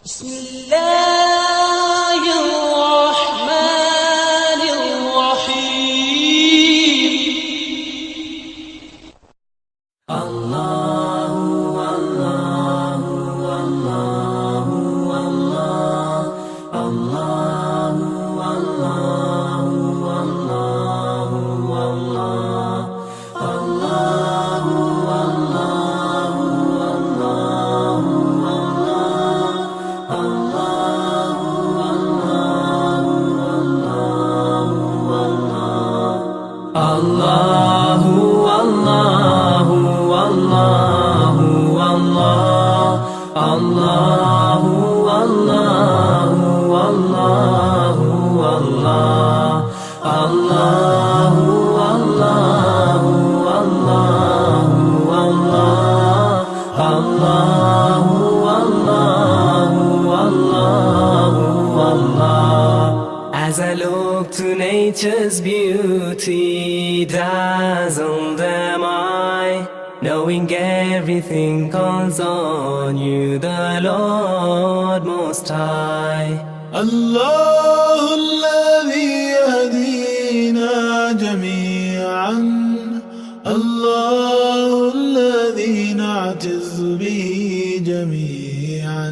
بسم الله الرحمن الرحيم. الله الله الله الله الله الله الله As I look to nature's beauty, dazzled am I, knowing everything calls on you, the Lord Most High. الله الذي يهدينا جميعا، الله الذي نعتز به جميعا.